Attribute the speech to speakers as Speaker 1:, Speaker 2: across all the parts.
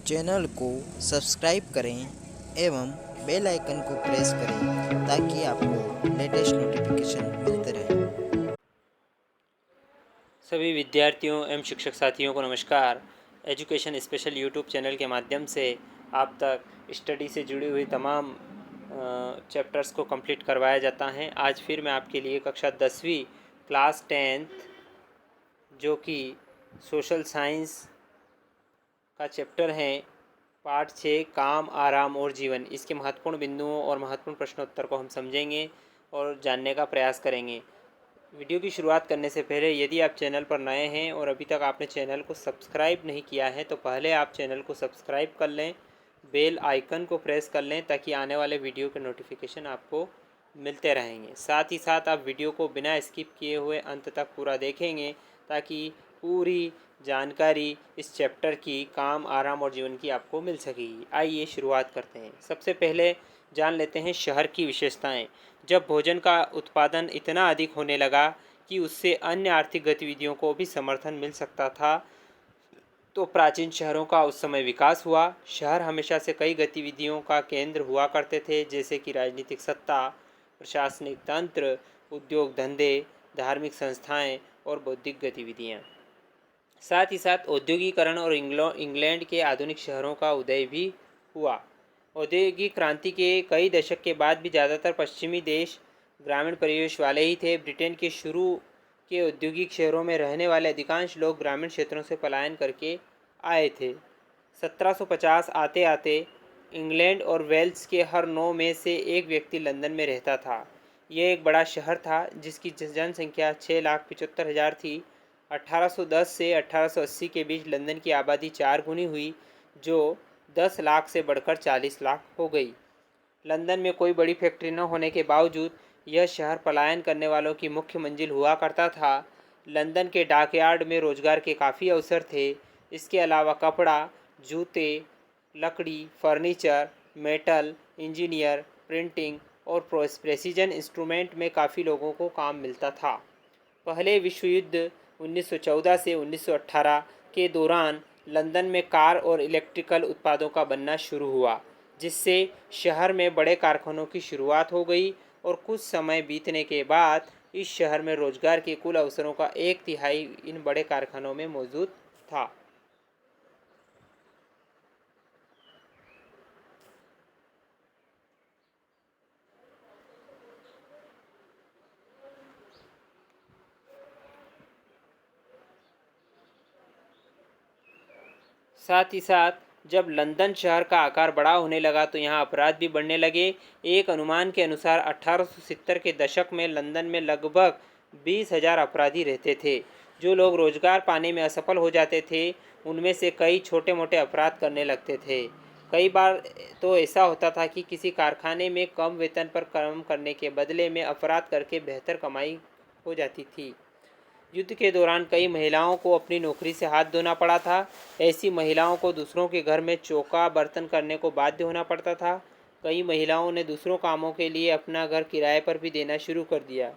Speaker 1: Channel को subscribe करें एवं बेल आइकन को प्रेस करें ताकि आपको लेटेस्ट नोटिफिकेशन मिलते रहें।
Speaker 2: सभी विद्यार्थियों एवं शिक्षक साथियों को नमस्कार। एजुकेशन स्पेशल यूट्यूब चैनल के माध्यम से आप तक स्टडी से जुड़ी हुई तमाम चैप्टर्स को कंप्लीट करवाया जाता है। आज फिर मैं आपके लिए कक्षा 10वीं क्लास 10th जो कि सोशल साइंस का चैप्टर है, पार्ट 6 काम, आराम और जीवन, इसके महत्वपूर्ण बिंदुओं और महत्वपूर्ण प्रश्नोत्तर को हम समझेंगे और जानने का प्रयास करेंगे। वीडियो की शुरुआत करने से पहले यदि आप चैनल पर नए हैं और अभी तक आपने चैनल को सब्सक्राइब नहीं किया है तो पहले आप चैनल को सब्सक्राइब कर लें, बेल आइकन को प्रेस कर लें ताकि आने वाले वीडियो के नोटिफिकेशन आपको मिलते रहेंगे। साथ ही साथ आप वीडियो को बिना स्किप किए हुए अंत तक पूरा देखेंगे ताकि पूरी जानकारी इस चैप्टर की काम, आराम और जीवन की आपको मिल सकेगी। आइए शुरुआत करते हैं। सबसे पहले जान लेते हैं शहर की विशेषताएं। जब भोजन का उत्पादन इतना अधिक होने लगा कि उससे अन्य आर्थिक गतिविधियों को भी समर्थन मिल सकता था तो प्राचीन शहरों का उस समय विकास हुआ। शहर हमेशा से कई गतिविधियों का केंद्र हुआ करते थे, जैसे कि राजनीतिक सत्ता, प्रशासनिक तंत्र, उद्योग धंधे, धार्मिक संस्थाएं और बौद्धिक गतिविधियां। साथ ही साथ औद्योगिकरण और इंग्लैंड के आधुनिक शहरों का उदय भी हुआ। औद्योगिक क्रांति के कई दशक के बाद भी ज़्यादातर पश्चिमी देश ग्रामीण परिवेश वाले ही थे। ब्रिटेन के शुरू के औद्योगिक शहरों में रहने वाले अधिकांश लोग ग्रामीण क्षेत्रों से पलायन करके आए थे। 1750 आते आते इंग्लैंड और वेल्स के हर 9 में से एक व्यक्ति लंदन में रहता था। यह एक बड़ा शहर था जिसकी जनसंख्या 6,75,000 थी। 1810 से 1880 के बीच लंदन की आबादी 4 गुनी हुई, जो 10 लाख से बढ़कर 40 लाख हो गई। लंदन में कोई बड़ी फैक्ट्री न होने के बावजूद यह शहर पलायन करने वालों की मुख्य मंजिल हुआ करता था। लंदन के डॉकयार्ड में रोजगार के काफ़ी अवसर थे। इसके अलावा कपड़ा, जूते, लकड़ी, फर्नीचर, मेटल, इंजीनियर, प्रिंटिंग और प्रेसिजन इंस्ट्रूमेंट में काफ़ी लोगों को काम मिलता था। पहले विश्व युद्ध 1914 से 1918 के दौरान लंदन में कार और इलेक्ट्रिकल उत्पादों का बनना शुरू हुआ, जिससे शहर में बड़े कारखानों की शुरुआत हो गई और कुछ समय बीतने के बाद इस शहर में रोजगार के कुल अवसरों का 1/3 इन बड़े कारखानों में मौजूद था। साथ ही साथ जब लंदन शहर का आकार बड़ा होने लगा तो यहाँ अपराध भी बढ़ने लगे। एक अनुमान के अनुसार 1870 के दशक में लंदन में लगभग 20,000 अपराधी रहते थे। जो लोग रोजगार पाने में असफल हो जाते थे उनमें से कई छोटे मोटे अपराध करने लगते थे। कई बार तो ऐसा होता था कि किसी कारखाने में कम वेतन पर काम करने के बदले में अपराध करके बेहतर कमाई हो जाती थी। युद्ध के दौरान कई महिलाओं को अपनी नौकरी से हाथ धोना पड़ा था। ऐसी महिलाओं को दूसरों के घर में चौका बर्तन करने को बाध्य होना पड़ता था। कई महिलाओं ने दूसरों कामों के लिए अपना घर किराए पर भी देना शुरू कर दिया।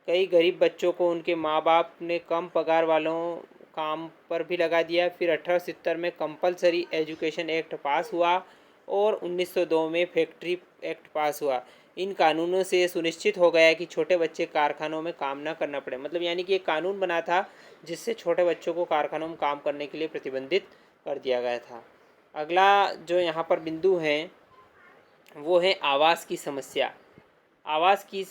Speaker 2: कई गरीब बच्चों को उनके माँ बाप ने कम पगार वालों काम पर भी लगा दिया। फिर 1870 में कंपलसरी एजुकेशन एक्ट पास हुआ और 1902 में फैक्ट्री एक्ट पास हुआ। इन कानूनों से सुनिश्चित हो गया कि छोटे बच्चे कारखानों में काम ना करना पड़े। मतलब यानी कि एक कानून बना था जिससे छोटे बच्चों को कारखानों में काम करने के लिए प्रतिबंधित कर दिया गया था। अगला जो यहाँ पर बिंदु है वो है आवास की समस्या। आवास की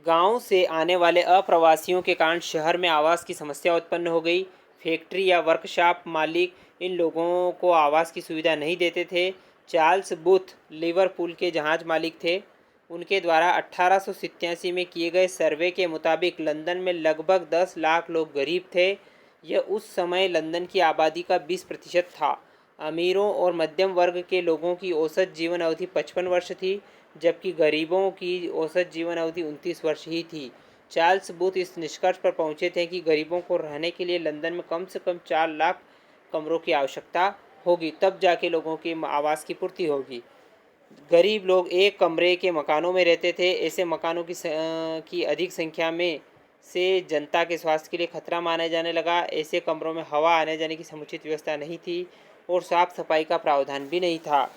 Speaker 2: गांव से आने वाले अप्रवासियों के कारण शहर में आवास की समस्या उत्पन्न हो गई। फैक्ट्री या वर्कशॉप मालिक इन लोगों को आवास की सुविधा नहीं देते थे। चार्ल्स बूथ लिवरपूल के जहाज मालिक थे। उनके द्वारा 1887 में किए गए सर्वे के मुताबिक लंदन में लगभग 10 लाख लोग गरीब थे। यह उस समय लंदन की आबादी का 20% था। अमीरों और मध्यम वर्ग के लोगों की औसत जीवन अवधि 55 वर्ष थी, जबकि गरीबों की औसत जीवन अवधि 29 वर्ष ही थी। चार्ल्स बूथ इस निष्कर्ष पर पहुंचे थे कि गरीबों को रहने के लिए लंदन में कम से कम 4 लाख कमरों की आवश्यकता होगी, तब जाके लोगों की आवास की पूर्ति होगी। गरीब लोग एक कमरे के मकानों में रहते थे। ऐसे मकानों की अधिक संख्या में से जनता के स्वास्थ्य के लिए खतरा माना जाने लगा। ऐसे कमरों में हवा आने जाने की समुचित व्यवस्था नहीं थी। और साफ सफाई का प्रावधान भी नहीं था।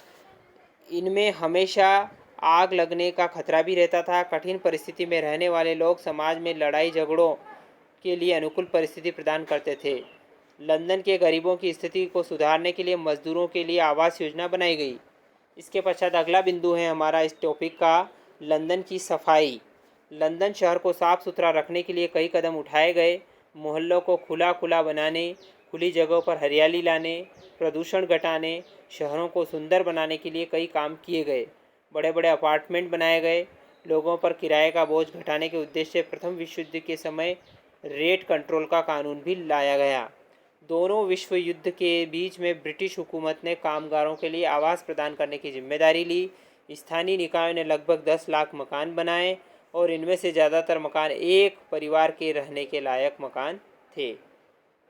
Speaker 2: इनमें हमेशा आग लगने का खतरा भी रहता था। कठिन परिस्थिति में रहने वाले लोग समाज में लड़ाई झगड़ों के लिए अनुकूल परिस्थिति प्रदान करते थे। लंदन के गरीबों की स्थिति को सुधारने के लिए मजदूरों के लिए आवास योजना बनाई गई। इसके पश्चात अगला बिंदु है हमारा इस टॉपिक का, लंदन की सफाई। लंदन शहर को साफ सुथरा रखने के लिए कई कदम उठाए गए। मोहल्लों को खुला बनाने, खुली जगहों पर हरियाली लाने, प्रदूषण घटाने, शहरों को सुंदर बनाने के लिए कई काम किए गए। बड़े बड़े अपार्टमेंट बनाए गए। लोगों पर किराए का बोझ घटाने के उद्देश्य से प्रथम विश्व युद्ध के समय रेट कंट्रोल का कानून भी लाया गया। दोनों विश्व युद्ध के बीच में ब्रिटिश हुकूमत ने कामगारों के लिए आवास प्रदान करने की जिम्मेदारी ली। स्थानीय निकायों ने लगभग 10 लाख मकान बनाए और इनमें से ज़्यादातर मकान एक परिवार के रहने के लायक मकान थे।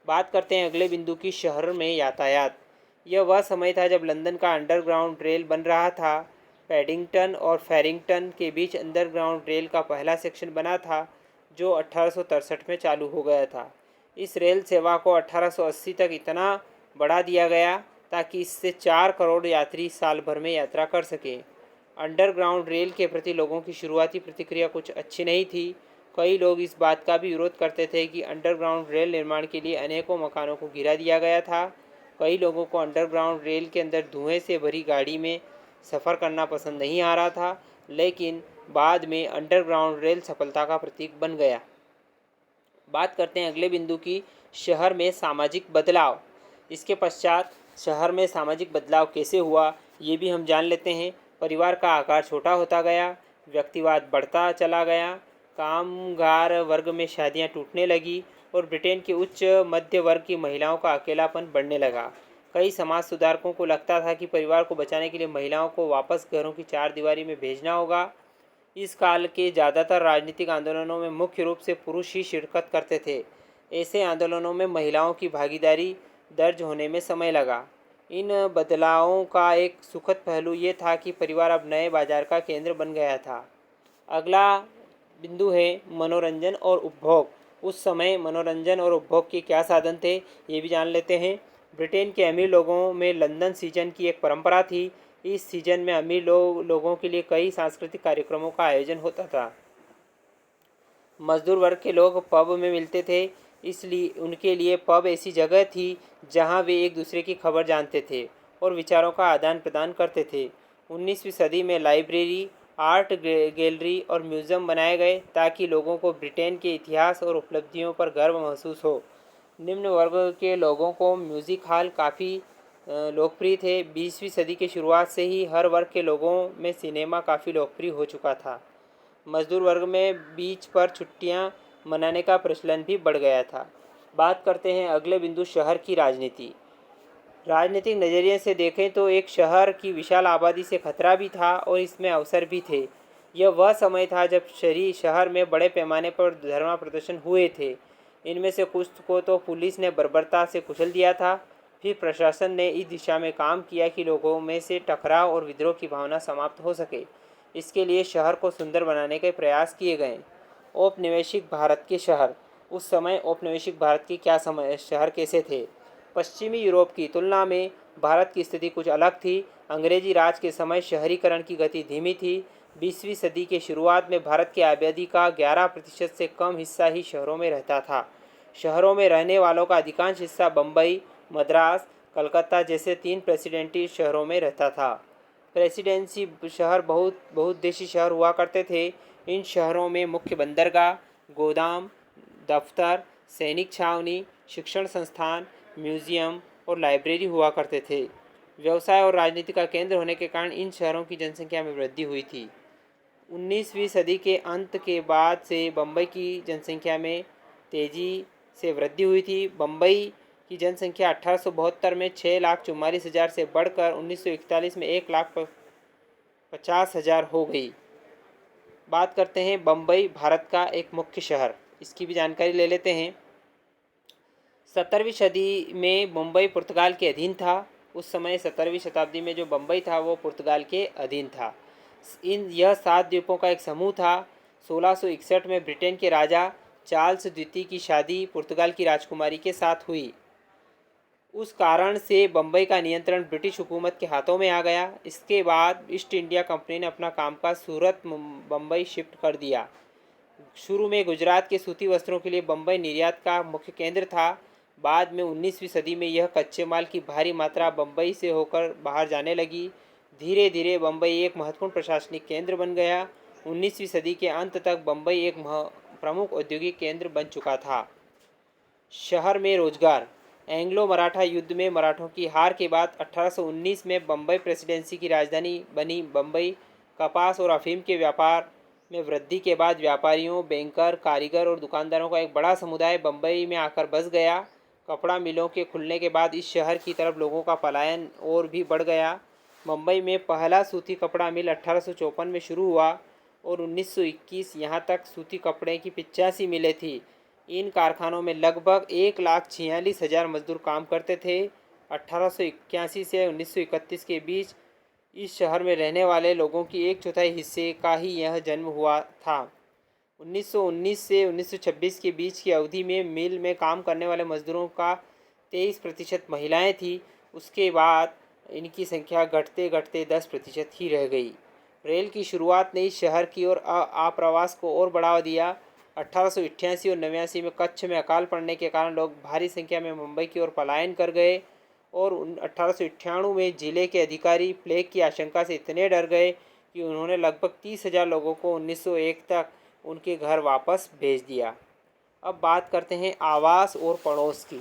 Speaker 2: बात करते हैं अगले बिंदु की, शहर में यातायात। यह वह समय था जब लंदन का अंडरग्राउंड रेल बन रहा था। पैडिंगटन और फेरिंगटन के बीच अंडरग्राउंड रेल का पहला सेक्शन बना था जो 1863 में चालू हो गया था। इस रेल सेवा को 1880 तक इतना बढ़ा दिया गया ताकि इससे 4 करोड़ यात्री साल भर में यात्रा कर सकें। अंडरग्राउंड रेल के प्रति लोगों की शुरुआती प्रतिक्रिया कुछ अच्छी नहीं थी। कई लोग इस बात का भी विरोध करते थे कि अंडरग्राउंड रेल निर्माण के लिए अनेकों मकानों को गिरा दिया गया था। कई लोगों को अंडरग्राउंड रेल के अंदर धुएं से भरी गाड़ी में सफ़र करना पसंद नहीं आ रहा था, लेकिन बाद में अंडरग्राउंड रेल सफलता का प्रतीक बन गया। बात करते हैं अगले बिंदु की, शहर में सामाजिक बदलाव। इसके पश्चात शहर में सामाजिक बदलाव कैसे हुआ ये भी हम जान लेते हैं। परिवार का आकार छोटा होता गया, व्यक्तिवाद बढ़ता चला गया, कामगार वर्ग में शादियां टूटने लगी और ब्रिटेन के उच्च मध्य वर्ग की महिलाओं का अकेलापन बढ़ने लगा। कई समाज सुधारकों को लगता था कि परिवार को बचाने के लिए महिलाओं को वापस घरों की चारदीवारी में भेजना होगा। इस काल के ज़्यादातर राजनीतिक आंदोलनों में मुख्य रूप से पुरुष ही शिरकत करते थे। ऐसे आंदोलनों में महिलाओं की भागीदारी दर्ज होने में समय लगा। इन बदलावों का एक सुखद पहलू ये था कि परिवार अब नए बाजार का केंद्र बन गया था। अगला बिंदु है मनोरंजन और उपभोग। उस समय मनोरंजन और उपभोग के क्या साधन थे ये भी जान लेते हैं। ब्रिटेन के अमीर लोगों में लंदन सीजन की एक परंपरा थी। इस सीजन में अमीर लोगों के लिए कई सांस्कृतिक कार्यक्रमों का आयोजन होता था। मजदूर वर्ग के लोग पब में मिलते थे, इसलिए उनके लिए पब ऐसी जगह थी जहां वे एक दूसरे की खबर जानते थे और विचारों का आदान प्रदान करते थे। 19वीं सदी में लाइब्रेरी, आर्ट गैलरी और म्यूज़ियम बनाए गए ताकि लोगों को ब्रिटेन के इतिहास और उपलब्धियों पर गर्व महसूस हो। निम्न वर्ग के लोगों को म्यूज़िक हॉल काफ़ी लोकप्रिय थे। 20वीं सदी के शुरुआत से ही हर वर्ग के लोगों में सिनेमा काफ़ी लोकप्रिय हो चुका था। मजदूर वर्ग में बीच पर छुट्टियां मनाने का प्रचलन भी बढ़ गया था। बात करते हैं अगले बिंदु, शहर की राजनीति। राजनीतिक नज़रिए से देखें तो एक शहर की विशाल आबादी से खतरा भी था और इसमें अवसर भी थे। यह वह समय था जब शहर में बड़े पैमाने पर धरना प्रदर्शन हुए थे। इनमें से कुछ को तो पुलिस ने बर्बरता से कुचल दिया था। फिर प्रशासन ने इस दिशा में काम किया कि लोगों में से टकराव और विद्रोह की भावना समाप्त हो सके। इसके लिए शहर को सुंदर बनाने के प्रयास किए गए। औपनिवेशिक भारत के शहर। उस समय औपनिवेशिक भारत के शहर कैसे थे? पश्चिमी यूरोप की तुलना में भारत की स्थिति कुछ अलग थी। अंग्रेजी राज के समय शहरीकरण की गति धीमी थी। 20वीं सदी के शुरुआत में भारत की आबादी का 11% से कम हिस्सा ही शहरों में रहता था। शहरों में रहने वालों का अधिकांश हिस्सा बम्बई, मद्रास, कलकत्ता जैसे 3 प्रेसिडेंटी शहरों में रहता था। प्रेसिडेंसी शहर बहुउद्देशीय शहर हुआ करते थे। इन शहरों में मुख्य बंदरगाह, गोदाम, दफ्तर, सैनिक छावनी, शिक्षण संस्थान, म्यूजियम और लाइब्रेरी हुआ करते थे। व्यवसाय और राजनीति का केंद्र होने के कारण इन शहरों की जनसंख्या में वृद्धि हुई थी। 19वीं सदी के अंत के बाद से बम्बई की जनसंख्या में तेज़ी से वृद्धि हुई थी। बम्बई की जनसंख्या 1872 में 6,44,000 से बढ़कर 1941 में 1,50,000 हो गई। बात करते हैं बम्बई भारत का एक मुख्य शहर, इसकी भी जानकारी ले लेते हैं। 17वीं सदी में मुंबई पुर्तगाल के अधीन था। उस समय 17वीं शताब्दी में जो बम्बई था वो पुर्तगाल के अधीन था। यह 7 द्वीपों का एक समूह था। 1661 में ब्रिटेन के राजा चार्ल्स द्वितीय की शादी पुर्तगाल की राजकुमारी के साथ हुई। उस कारण से बम्बई का नियंत्रण ब्रिटिश हुकूमत के हाथों में आ गया। इसके बाद ईस्ट इंडिया कंपनी ने अपना कामकाज सूरत बम्बई शिफ्ट कर दिया। शुरू में गुजरात के सूती वस्त्रों के लिए बम्बई निर्यात का मुख्य केंद्र था। बाद में 19वीं सदी में यह कच्चे माल की भारी मात्रा बम्बई से होकर बाहर जाने लगी। धीरे धीरे बम्बई एक महत्वपूर्ण प्रशासनिक केंद्र बन गया। 19वीं सदी के अंत तक बम्बई एक प्रमुख औद्योगिक केंद्र बन चुका था। शहर में रोजगार। एंग्लो मराठा युद्ध में मराठों की हार के बाद 1819 में बम्बई प्रेसिडेंसी की राजधानी बनी बम्बई कपास और अफीम के व्यापार में वृद्धि के बाद व्यापारियों, बैंकर, कारीगर और दुकानदारों का एक बड़ा समुदाय बम्बई में आकर बस गया। कपड़ा मिलों के खुलने के बाद इस शहर की तरफ लोगों का पलायन और भी बढ़ गया। मुंबई में पहला सूती कपड़ा मिल 1854 में शुरू हुआ और 1921 यहाँ तक सूती कपड़े की 85 मिलें थी। इन कारखानों में लगभग 1,46,000 मजदूर काम करते थे। 1881 से 1931 के बीच इस शहर में रहने वाले लोगों की एक चौथाई हिस्से का ही यह जन्म हुआ था। 1919 से 1926 के बीच की अवधि में मिल में काम करने वाले मजदूरों का 23% महिलाएं थी। उसके बाद इनकी संख्या घटते घटते 10% ही रह गई। रेल की शुरुआत ने इस शहर की ओर आप्रवास को और बढ़ावा दिया। 1888 और 89 में कच्छ में अकाल पड़ने के कारण लोग भारी संख्या में मुंबई की ओर पलायन कर गए और 1898 में जिले के अधिकारी प्लेग की आशंका से इतने डर गए कि उन्होंने लगभग 30,000 लोगों को 1901 तक उनके घर वापस भेज दिया। अब बात करते हैं आवास और पड़ोस की।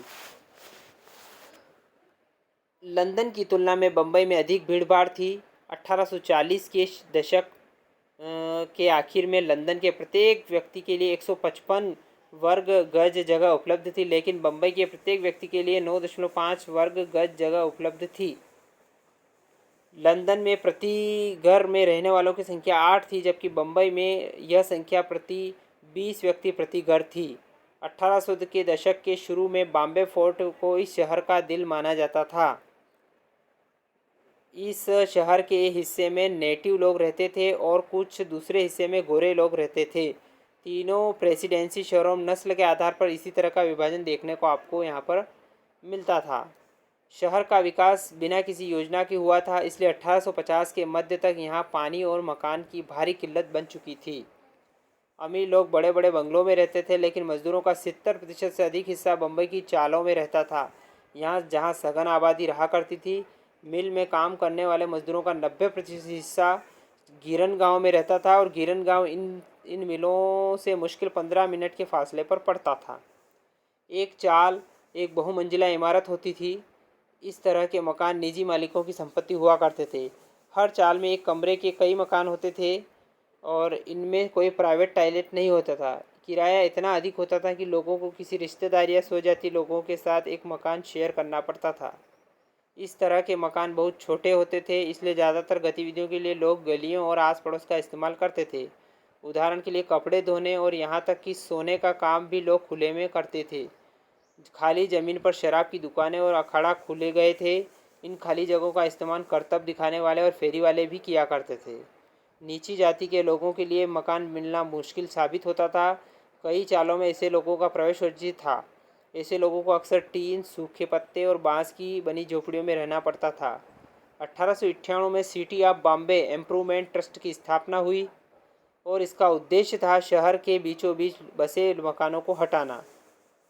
Speaker 2: लंदन की तुलना में बम्बई में अधिक भीड़भाड़ थी। 1840 के दशक के आखिर में लंदन के प्रत्येक व्यक्ति के लिए 155 वर्ग गज जगह उपलब्ध थी, लेकिन बम्बई के प्रत्येक व्यक्ति के लिए 9.5 वर्ग गज जगह उपलब्ध थी। लंदन में प्रति घर में रहने वालों की संख्या 8 थी, जबकि बम्बई में यह संख्या प्रति 20 व्यक्ति प्रति घर थी। 1800 के दशक के शुरू में बॉम्बे फोर्ट को इस शहर का दिल माना जाता था। इस शहर के हिस्से में नेटिव लोग रहते थे और कुछ दूसरे हिस्से में गोरे लोग रहते थे। तीनों प्रेसिडेंसी शहरों में नस्ल के आधार पर इसी तरह का विभाजन देखने को आपको यहाँ पर मिलता था। शहर का विकास बिना किसी योजना के हुआ था, इसलिए 1850 के मध्य तक यहाँ पानी और मकान की भारी किल्लत बन चुकी थी। अमीर लोग बड़े बड़े बंगलों में रहते थे, लेकिन मजदूरों का 70% से अधिक हिस्सा बम्बई की चालों में रहता था। यहाँ जहाँ सघन आबादी रहा करती थी, मिल में काम करने वाले मजदूरों का 90% हिस्सा गिरन गांव में रहता था और गिरन गांव इन मिलों से मुश्किल 15 मिनट के फासले पर पड़ता था। एक चाल एक बहुमंजिला इमारत होती थी। इस तरह के मकान निजी मालिकों की संपत्ति हुआ करते थे। हर चाल में एक कमरे के कई मकान होते थे और इनमें कोई प्राइवेट टॉयलेट नहीं होता था। किराया इतना अधिक होता था कि लोगों को किसी रिश्तेदार या स्वजाति लोगों के साथ एक मकान शेयर करना पड़ता था। इस तरह के मकान बहुत छोटे होते थे, इसलिए ज़्यादातर गतिविधियों के लिए लोग गलियों और आस पड़ोस का इस्तेमाल करते थे। उदाहरण के लिए कपड़े धोने और यहाँ तक कि सोने का काम भी लोग खुले में करते थे। खाली ज़मीन पर शराब की दुकानें और अखाड़ा खुले गए थे। इन खाली जगहों का इस्तेमाल करतब दिखाने वाले और फेरी वाले भी किया करते थे। नीची जाति के लोगों के लिए मकान मिलना मुश्किल साबित होता था। कई चालों में ऐसे लोगों का प्रवेश वर्जित था। ऐसे लोगों को अक्सर टीन, सूखे पत्ते और बांस की बनी झोपड़ियों में रहना पड़ता था। 1898 में city of Bombay improvement trust की स्थापना हुई और इसका उद्देश्य था शहर के बीचों बीच बसे मकानों को हटाना।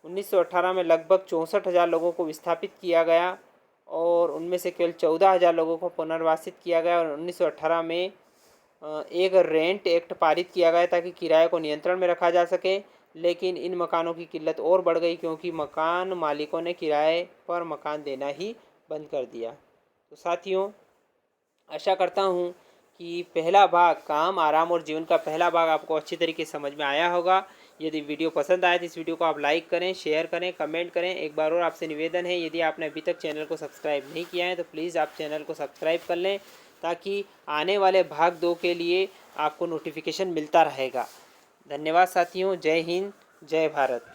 Speaker 2: 1918 में लगभग 64,000 लोगों को विस्थापित किया गया और उनमें से केवल 14,000 लोगों को पुनर्वासित किया गया और 1918 में एक रेंट एक्ट पारित किया गया ताकि किराए को नियंत्रण में रखा जा सके। लेकिन इन मकानों की किल्लत और बढ़ गई क्योंकि मकान मालिकों ने किराए पर मकान देना ही बंद कर दिया। तो साथियों, आशा करता हूँ कि पहला भाग काम, आराम और जीवन का पहला भाग आपको अच्छी तरीके से समझ में आया होगा। यदि वीडियो पसंद आए तो इस वीडियो को आप लाइक करें, शेयर करें, कमेंट करें। एक बार और आपसे निवेदन है, यदि आपने अभी तक चैनल को सब्सक्राइब नहीं किया है तो प्लीज़ आप चैनल को सब्सक्राइब कर लें ताकि आने वाले भाग 2 के लिए आपको नोटिफिकेशन मिलता रहेगा। धन्यवाद साथियों। जय हिंद, जय भारत।